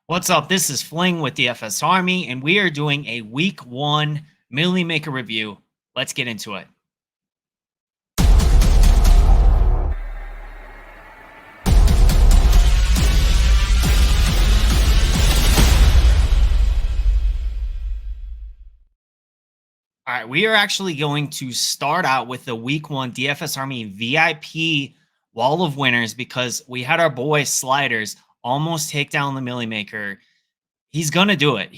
What's up? This is Fling with DFS Army, and we are doing a week one Millie Maker review. Let's get into it. All right, we are actually going to start out with the week one DFS Army VIP Wall of Winners because we had our boy Sliders almost take down the Millie Maker. He's gonna do it.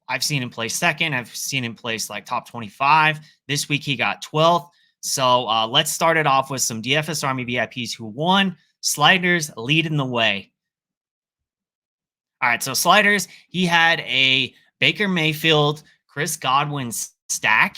I've seen him play second. I've seen him place like top 25. This week he got 12th. So let's start it off with some DFS Army VIPs who won. Sliders leading the way. All right, so Sliders, he had a Baker Mayfield, Chris Godwin stack.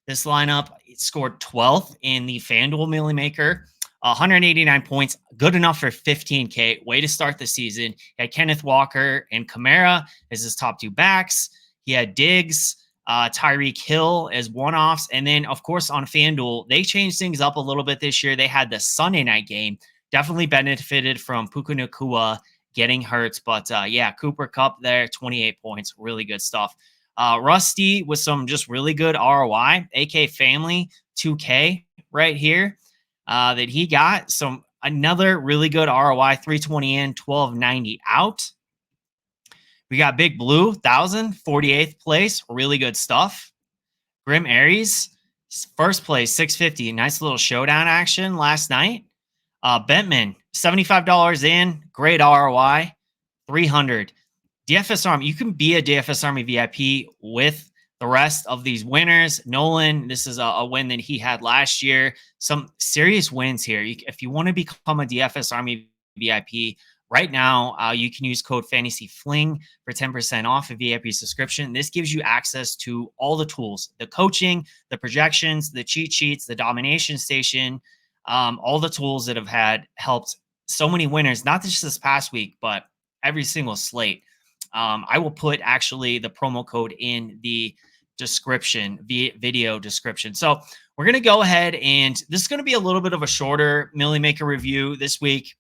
This lineup scored 12th in the FanDuel Millie Maker. 189 points, good enough for 15K. Way to start the season. He had Kenneth Walker and Kamara as his top two backs. He had Diggs, Tyreek Hill as one-offs. And then, of course, on FanDuel, they changed things up a little bit this year. They had the Sunday night game. Definitely benefited from Puka Nacua getting hurt. But, yeah, Cooper Kupp there, 28 points. Really good stuff. Rusty with some just really good ROI. AK Family, 2K right here. That he got some another really good ROI, 320 in, 1290 out. We got Big Blue, 48th place, really good stuff. Grim Aries, first place, 650, nice little showdown action last night. Bentman, $75 in, great ROI, 300. DFS Army, you can be a DFS Army VIP with the rest of these winners. Nolan, this is a win that he had last year. Some serious wins here. If you want to become a DFS Army VIP right now, you can use code FantasyFling for 10% off a VIP subscription. This gives you access to all the tools, the coaching, the projections, the cheat sheets, the domination station, all the tools that have helped so many winners, not just this past week, but every single slate. I will put actually the promo code in the description, video description. So we're going to go ahead, and this is going to be a little bit of a shorter Millie Maker review this week.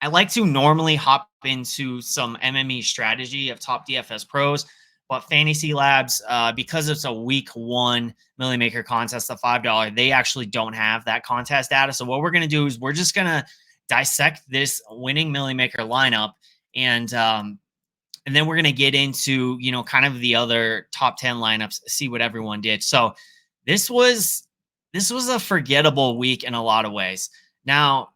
I like to normally hop into some MME strategy of top DFS pros, but Fantasy Labs, because it's a week one Millie Maker contest of $5, they actually don't have that contest data. So what we're going to do is we're just going to dissect this winning Millie Maker lineup, and then we're going to get into, kind of the other top 10 lineups, see what everyone did. So this was a forgettable week in a lot of ways. Now,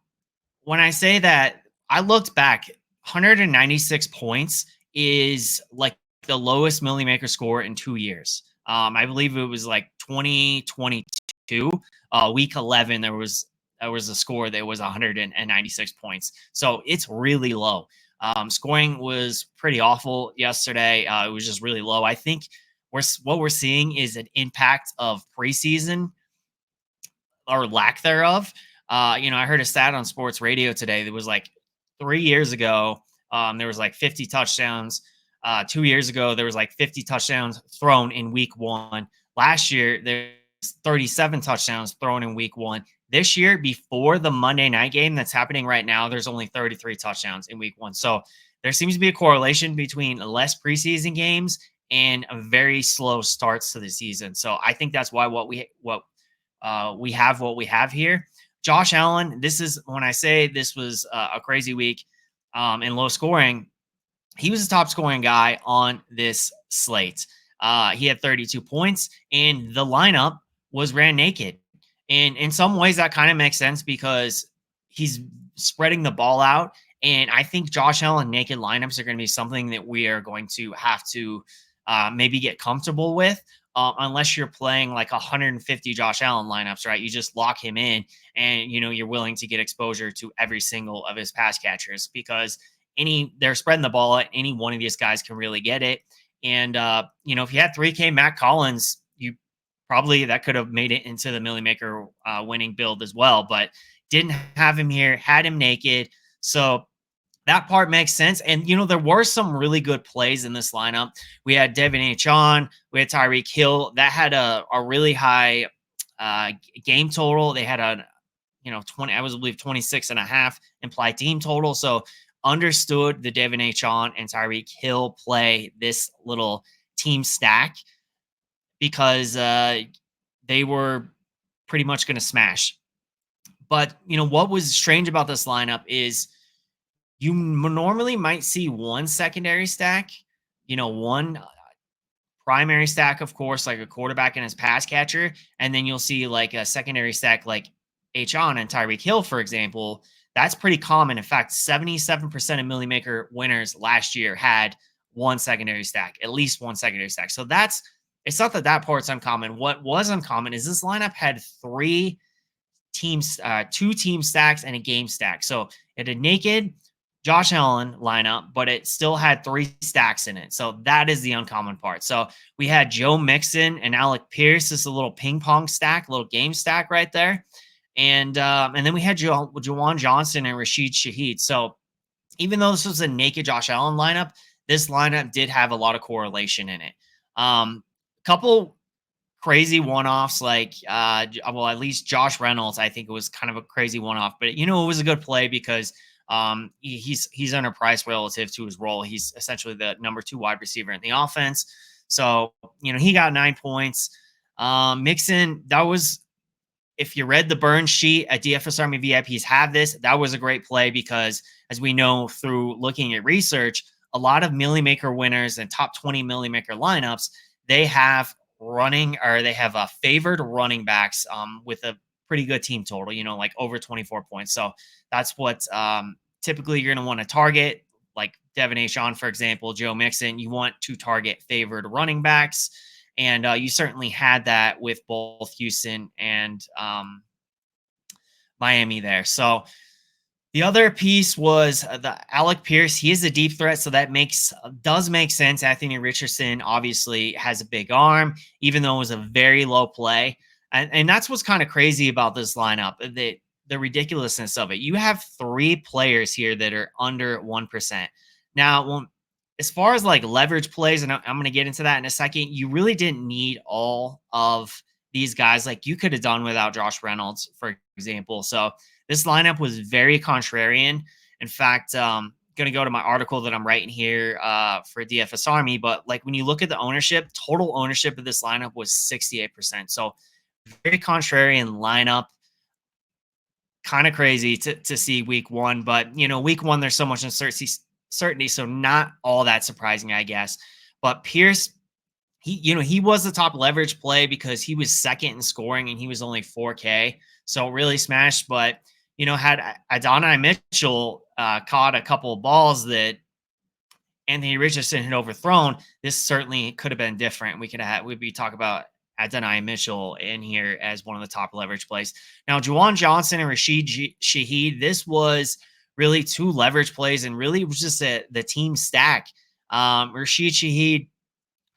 when I say that, I looked back, 196 points is like the lowest Millie Maker score in 2 years. I believe it was like 2022, week 11, there was a score that was 196 points. So it's really low. Scoring was pretty awful yesterday. It was just really low. I think what we're seeing is an impact of preseason or lack thereof. I heard a stat on sports radio today that was like 3 years ago, there was like 50 touchdowns. 2 years ago, there was like 50 touchdowns thrown in week one. Last year, there's 37 touchdowns thrown in week one. This year, before the Monday night game that's happening right now, there's only 33 touchdowns in week one. So there seems to be a correlation between less preseason games and a very slow starts to the season. So I think that's why we have here. Josh Allen, this is when I say this was a crazy week and low scoring. He was the top scoring guy on this slate. He had 32 points, and the lineup was ran naked. And in some ways, that kind of makes sense because he's spreading the ball out. And I think Josh Allen naked lineups are going to be something that we are going to have to maybe get comfortable with, unless you're playing like 150 Josh Allen lineups, right? You just lock him in and, you're willing to get exposure to every single of his pass catchers because they're spreading the ball out. Any one of these guys can really get it. And, if you had 3K Matt Collins, probably that could have made it into the Millie Maker winning build as well, but didn't have him here, had him naked. So that part makes sense. And, there were some really good plays in this lineup. We had Devin H. on, we had Tyreek Hill. That had a really high game total. They had 20, I believe 26.5 implied team total. So understood the Devin A. Chaun and Tyreek Hill play this little team stack because they were pretty much going to smash. But what was strange about this lineup is you normally might see one secondary stack, one primary stack, of course, like a quarterback and his pass catcher, and then you'll see like a secondary stack like Achon and Tyreek Hill, for example. That's pretty common. In fact, 77% of Millie Maker winners last year had one secondary stack, at least one secondary stack. So it's not that part's uncommon. What was uncommon is this lineup had three teams, two team stacks and a game stack. So it had a naked Josh Allen lineup, but it still had three stacks in it. So that is the uncommon part. So we had Joe Mixon and Alec Pierce. This is a little ping pong stack, a little game stack right there. And then we had Juwan Johnson and Rashid Shaheed. So even though this was a naked Josh Allen lineup, this lineup did have a lot of correlation in it. Couple crazy one-offs like well, at least Josh Reynolds, I think it was kind of a crazy one-off, but it was a good play because he's underpriced relative to his role. He's essentially the number 2 wide receiver in the offense. So, he got 9 points. Mixon, that was, if you read the burn sheet at DFS Army VIPs have this, that was a great play because as we know through looking at research, a lot of Millie Maker winners and top 20 Millie Maker lineups, they have a favored running backs with a pretty good team total, like over 24 points. So that's what typically you're going to want to target, like Devin A. Chaun, for example, Joe Mixon. You want to target favored running backs. And you certainly had that with both Houston and Miami there. So the other piece was the Alec Pierce. He is a deep threat, so that does make sense. Anthony Richardson obviously has a big arm, even though it was a very low play. And that's what's kind of crazy about this lineup, the ridiculousness of it. You have 3 players here that are under 1%. Now, as far as like leverage plays, and I'm going to get into that in a second, you really didn't need all of these guys. Like you could have done without Josh Reynolds, for example. So this lineup was very contrarian. In fact, going to go to my article that I'm writing here for DFS Army. But like when you look at the ownership, total ownership of this lineup was 68%. So very contrarian lineup. Kind of crazy to see week 1. But, week 1, there's so much uncertainty, so not all that surprising, I guess. But Pierce, he was the top leverage play because he was second in scoring and he was only 4K. So really smashed. But, had Adonai Mitchell caught a couple of balls that Anthony Richardson had overthrown, this certainly could have been different. We'd be talking about Adonai Mitchell in here as one of the top leverage plays. Now, Juwan Johnson and Rashid Shaheed, this was really 2 leverage plays and really was just the team stack. Rashid Shaheed,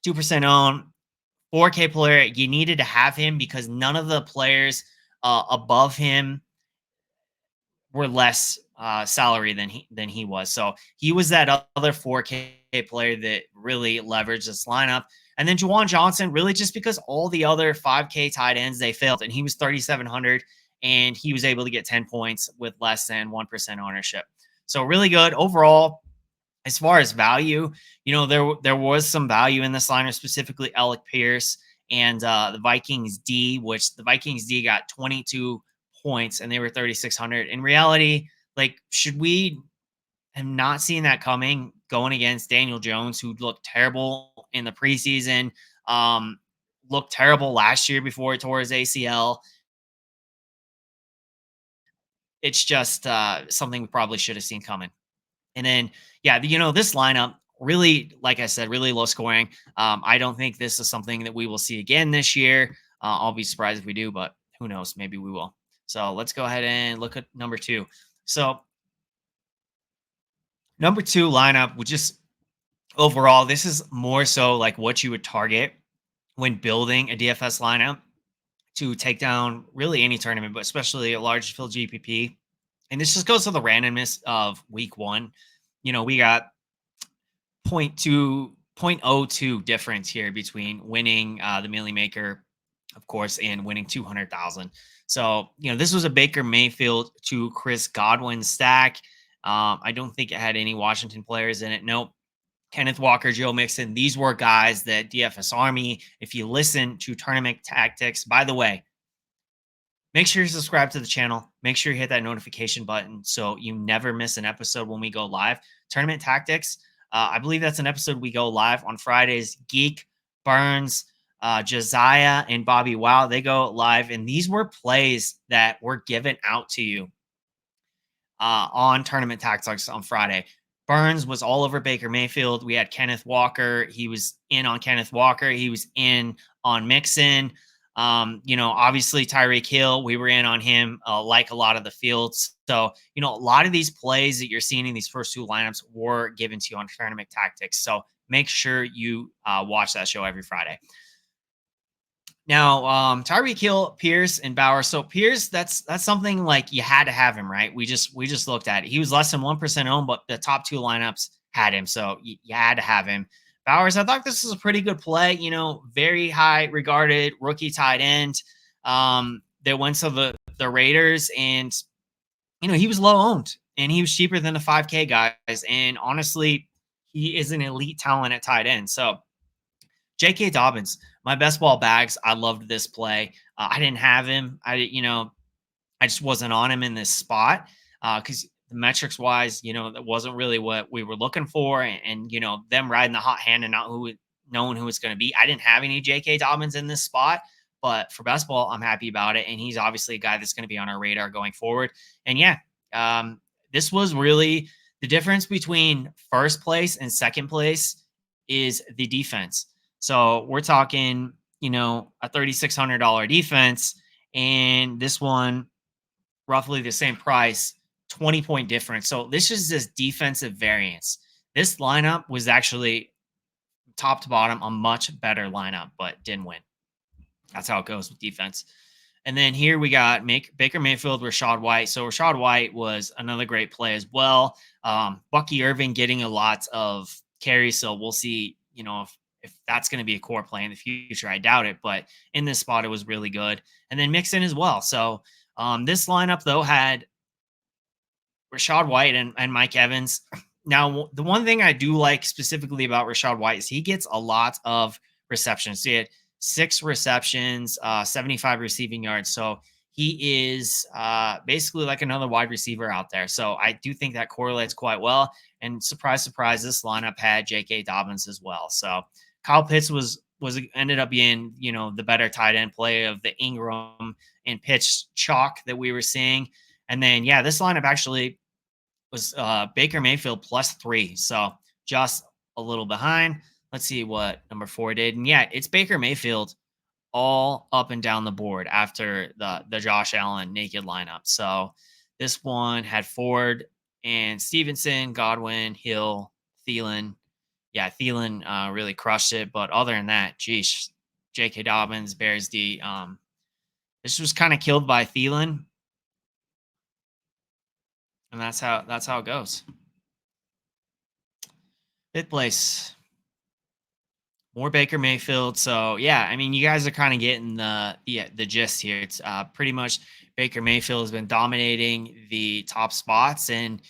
2% owned, 4K player. You needed to have him because none of the players above him were less salary than he was. So he was that other 4K player that really leveraged this lineup. And then Juwan Johnson, really just because all the other 5K tight ends, they failed. And he was 3,700 and he was able to get 10 points with less than 1% ownership. So really good overall. As far as value, there was some value in this lineup, specifically Alec Pierce and the Vikings D, which the Vikings D got 22 points and they were 3,600. In reality, like, should we have not seen that coming going against Daniel Jones, who looked terrible in the preseason, looked terrible last year before he tore his ACL? It's just something we probably should have seen coming. And then, yeah, this lineup really, like I said, really low scoring. I don't think this is something that we will see again this year. I'll be surprised if we do, but who knows? Maybe we will. So let's go ahead and look at number 2. So number 2 lineup, which is overall, this is more so like what you would target when building a DFS lineup to take down really any tournament, but especially a large field GPP. And this just goes to the randomness of week 1. We got 0.02 difference here between winning the Millie Maker, of course, and winning 200,000. So, this was a Baker Mayfield to Chris Godwin stack. I don't think it had any Washington players in it. Nope. Kenneth Walker, Joe Mixon. These were guys that DFS Army, if you listen to Tournament Tactics, by the way, make sure you subscribe to the channel. Make sure you hit that notification button so you never miss an episode when we go live. Tournament Tactics, I believe that's an episode we go live on Fridays. Geek, Burns, Josiah, and Bobby Wow, they go live. And these were plays that were given out to you on Tournament Tactics on Friday. Burns was all over Baker Mayfield. We had Kenneth Walker. He was in on Kenneth Walker. He was in on Mixon. Obviously Tyreek Hill, we were in on him like a lot of the fields. So, a lot of these plays that you're seeing in these first two lineups were given to you on Tournament Tactics. So make sure you watch that show every Friday. Now, Tyreek Hill, Pierce, and Bauer. So Pierce, that's something like you had to have him, right? We just looked at it. He was less than 1% owned, but the top two lineups had him, so you had to have him. Bowers, I thought this was a pretty good play. Very high regarded rookie tight end. They went to the Raiders, and he was low owned, and he was cheaper than the 5K guys. And honestly, he is an elite talent at tight end. So J.K. Dobbins, my best ball bags. I loved this play. I didn't have him. I just wasn't on him in this spot because the metrics wise, that wasn't really what we were looking for. And them riding the hot hand and not knowing who it's going to be. I didn't have any J.K. Dobbins in this spot, but for best ball, I'm happy about it. And he's obviously a guy that's going to be on our radar going forward. And yeah, this was really the difference between first place and second place is the defense. So we're talking, a $3,600 defense, and this one roughly the same price, 20-point difference. So this is just defensive variance. This lineup was actually top to bottom a much better lineup, but didn't win. That's how it goes with defense. And then here we got Baker Mayfield, Rachaad White. So Rachaad White was another great play as well. Bucky Irving getting a lot of carries, so we'll see, if that's going to be a core play in the future. I doubt it, but in this spot, it was really good. And then Mixon as well. So this lineup, though, had Rachaad White and Mike Evans. Now, the one thing I do like specifically about Rachaad White is he gets a lot of receptions. So he had 6 receptions, 75 receiving yards. So he is basically like another wide receiver out there. So I do think that correlates quite well. And surprise, surprise, this lineup had J.K. Dobbins as well. So Kyle Pitts was ended up being, the better tight end play of the Ingram and Pitts chalk that we were seeing. And then, yeah, this lineup actually was Baker Mayfield +3. So just a little behind. Let's see what number 4 did. And yeah, it's Baker Mayfield all up and down the board after the Josh Allen naked lineup. So this one had Ford and Stevenson, Godwin, Hill, Thielen. Yeah, Thielen really crushed it. But other than that, geez, J.K. Dobbins, Bears D. This was kind of killed by Thielen. And that's how it goes. 5th place. More Baker Mayfield. So yeah, I mean, you guys are kind of getting the gist here. It's pretty much Baker Mayfield has been dominating the top spots. And,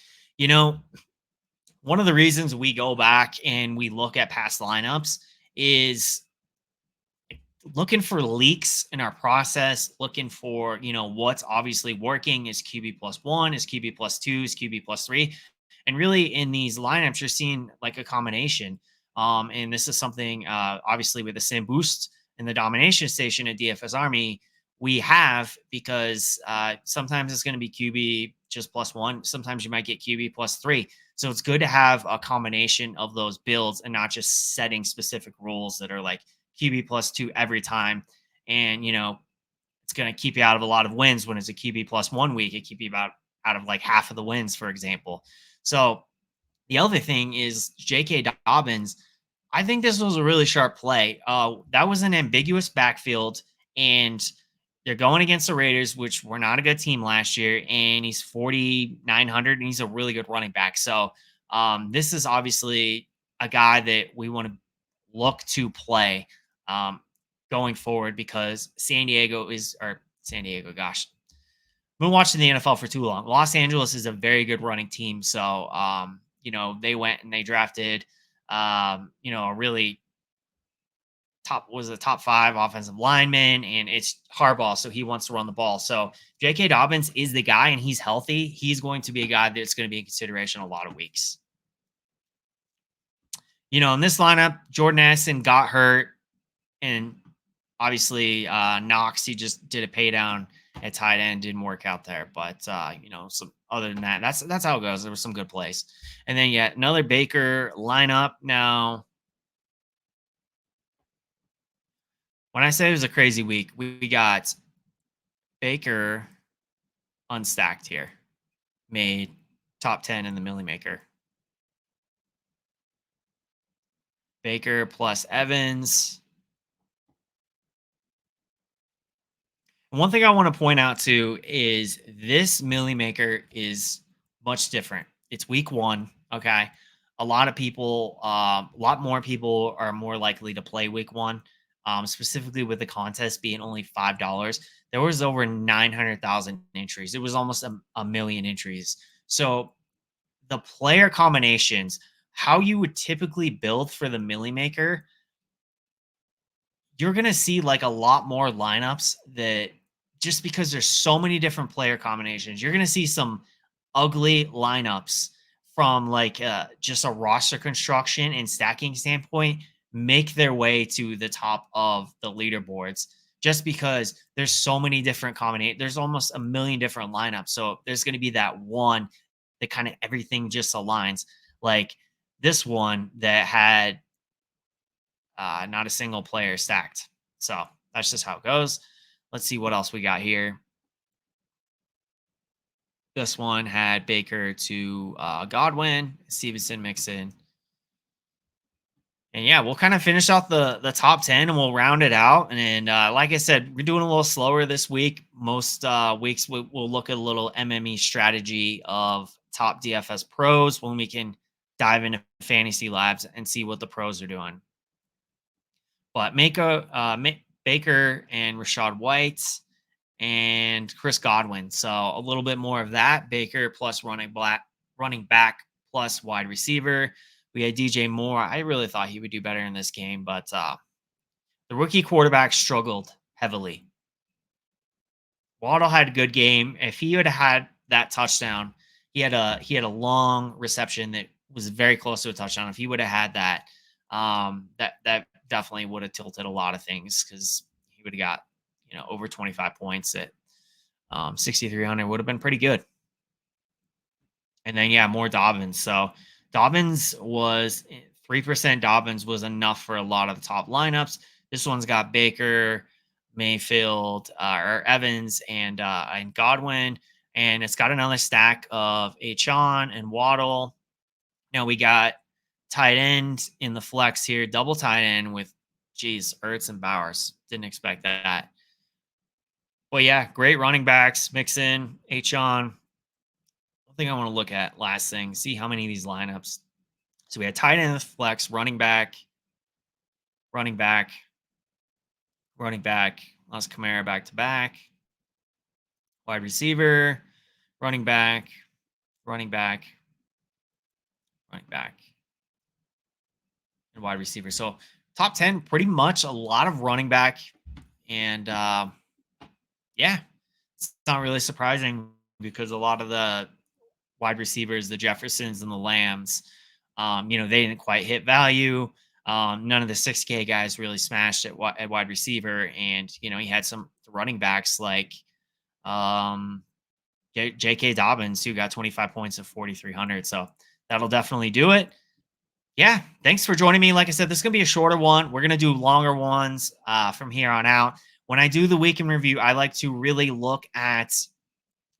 one of the reasons we go back and we look at past lineups is looking for leaks in our process, looking for, what's obviously working. Is QB +1, is QB +2, is QB +3. And really in these lineups, you're seeing like a combination. And this is something, obviously, with the same boost in the domination station at DFS Army, we have because sometimes it's going to be QB just +1. Sometimes you might get QB +3. So it's good to have a combination of those builds and not just setting specific rules that are like QB +2 every time. And, it's going to keep you out of a lot of wins when it's a QB +1 week. It keep you out of like half of the wins, for example. So the other thing is J.K. Dobbins. I think this was a really sharp play. That was an ambiguous backfield, and they're going against the Raiders, which were not a good team last year, and he's 4,900, and he's a really good running back. So this is obviously a guy that we want to look to play going forward because San Diego, gosh, been watching the NFL for too long. Los Angeles is a very good running team. So, they went and they drafted, a really top 5 offensive lineman, and it's Harbaugh. So he wants to run the ball. So J.K. Dobbins is the guy, and he's healthy. He's going to be a guy that's going to be in consideration a lot of weeks. In this lineup, Jordan Addison got hurt, and obviously Knox, he just did a pay down at tight end, didn't work out there. But some other than that, that's how it goes. There was some good plays, and then another Baker lineup. Now, when I say it was a crazy week, we got Baker unstacked here, made top 10 in the Millie Maker. Baker plus Evans. One thing I want to point out too is this Millie Maker is much different. It's week 1. Okay. A lot of people, a lot more people are more likely to play week 1, specifically with the contest being only $5. There was over 900,000 entries. It was almost a million entries. So the player combinations, how you would typically build for the Millie Maker, you're going to see like a lot more lineups that just because there's so many different player combinations, you're going to see some ugly lineups from like just a roster construction and stacking standpoint make their way to the top of the leaderboards just because there's so many different combinations. There's almost a million different lineups. So there's going to be that one that kind of everything just aligns. Like this one that had not a single player stacked. So that's just how it goes. Let's see what else we got here. This one had Baker to Godwin, Stevenson, Mixon. And we'll kind of finish off the top 10 and we'll round it out. And like I said, we're doing a little slower this week. Most weeks we'll look at a little MME strategy of top DFS pros when we can dive into fantasy labs and see what the pros are doing. But Baker and Rashad White and Chris Godwin. So a little bit more of that. Baker plus running back plus wide receiver. We had DJ Moore. I really thought he would do better in this game, but the rookie quarterback struggled heavily. Waddle had a good game. If he would have had that touchdown, he had a long reception that was very close to a touchdown. If he would have had that, that definitely would have tilted a lot of things because he would have got over 25 points at 6,300 would have been pretty good. And then more Dobbins. So Dobbins was 3%. Dobbins was enough for a lot of the top lineups. This one's got Baker, Mayfield, or Evans, and Godwin, and it's got another stack of Achon and Waddle. Now we got tight end in the flex here, double tight end with Ertz and Bowers. Didn't expect that. Well, great running backs. Mixon, Achon. One thing I want to look at, last thing, see how many of these lineups. So we had tight end flex, running back. Lost Kamara back to back. Wide receiver, running back, and wide receiver. So top 10, pretty much a lot of running back. And it's not really surprising because a lot of the wide receivers, the Jeffersons and the Lambs, they didn't quite hit value. None of the 6K guys really smashed at wide receiver. And, he had some running backs like J.K. Dobbins, who got 25 points at 4,300. So that'll definitely do it. Yeah, thanks for joining me. Like I said, this is going to be a shorter one. We're going to do longer ones from here on out. When I do the weekend review, I like to really look at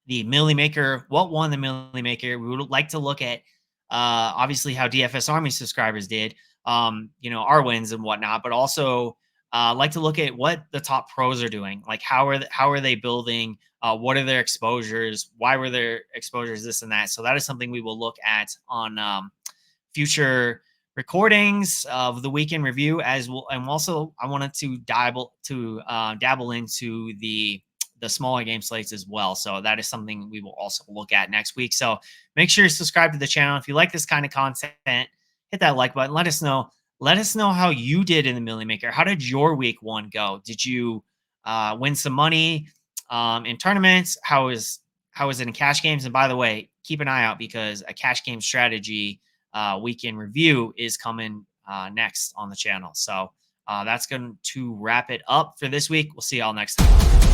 the Millie Maker, what won the Millie Maker. We would like to look at obviously how DFS Army subscribers did, our wins and whatnot, but also like to look at what the top pros are doing. Like how are they building? What are their exposures? Why were their exposures this and that? So that is something we will look at on future recordings of the weekend review as well. And also I wanted to dabble into the the smaller game slates as well. So that is something we will also look at next week. So make sure you subscribe to the channel. If you like this kind of content, hit that like button. Let us know. Let us know how you did in the Millie Maker. How did your week one go? Did you win some money in tournaments? How is it in cash games? And by the way, keep an eye out because a cash game strategy weekend review is coming next on the channel. So that's going to wrap it up for this week. We'll see y'all next time.